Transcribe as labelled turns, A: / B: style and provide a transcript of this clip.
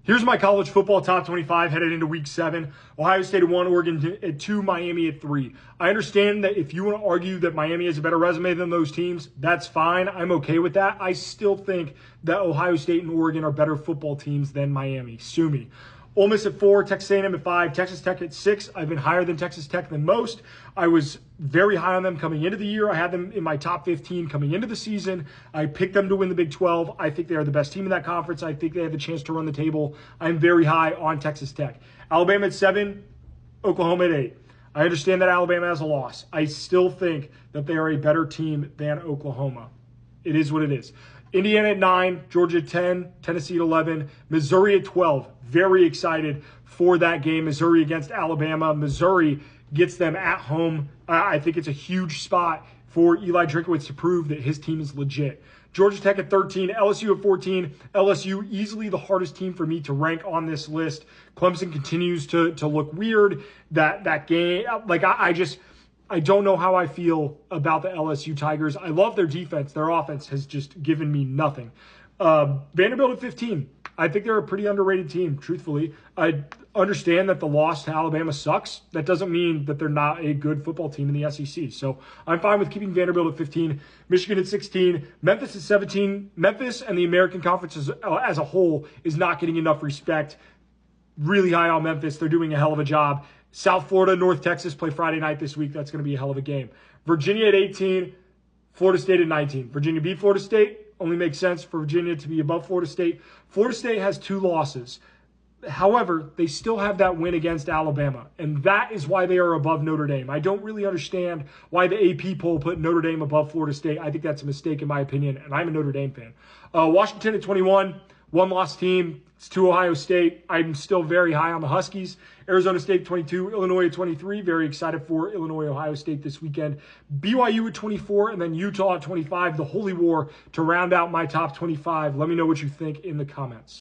A: Here's my college football top 25 headed into week 7. Ohio State at 1, Oregon at 2, Miami at 3. I understand that if you want to argue that Miami has a better resume than those teams, that's fine. I'm okay with that. I still think that Ohio State and Oregon are better football teams than Miami. Sue me. Ole Miss at 4, Texas A&M at 5, Texas Tech at 6. I've been higher than Texas Tech than most. I was very high on them coming into the year. I had them in my top 15 coming into the season. I picked them to win the Big 12. I think they are the best team in that conference. I think they have the chance to run the table. I'm very high on Texas Tech. Alabama at 7, Oklahoma at 8. I understand that Alabama has a loss. I still think that they are a better team than Oklahoma. It is what it is. Indiana at 9, Georgia at 10, Tennessee at 11, Missouri at 12. Very excited for that game. Missouri against Alabama. Missouri gets them at home. I think it's a huge spot for Eli Drinkwitz to prove that his team is legit. Georgia Tech at 13, LSU at 14. LSU easily the hardest team for me to rank on this list. Clemson continues to look weird. That game, I don't know how I feel about the LSU Tigers. I love their defense. Their offense has just given me nothing. Vanderbilt at 15. I think they're a pretty underrated team, truthfully. I understand that the loss to Alabama sucks. That doesn't mean that they're not a good football team in the SEC. So I'm fine with keeping Vanderbilt at 15, Michigan at 16, Memphis at 17. Memphis and the American Conference as a whole is not getting enough respect. Really high on Memphis. They're doing a hell of a job. South Florida, North Texas play Friday night this week. That's going to be a hell of a game. Virginia at 18, Florida State at 19. Virginia beat Florida State. Only makes sense for Virginia to be above Florida State. Florida State has 2 losses. However, they still have that win against Alabama, and that is why they are above Notre Dame. I don't really understand why the AP poll put Notre Dame above Florida State. I think that's a mistake in my opinion, and I'm a Notre Dame fan. Washington at 21, 1-loss team. It's to Ohio State. I'm still very high on the Huskies. Arizona State 22, Illinois at 23. Very excited for Illinois, Ohio State this weekend. BYU at 24, and then Utah at 25. The Holy War to round out my top 25. Let me know what you think in the comments.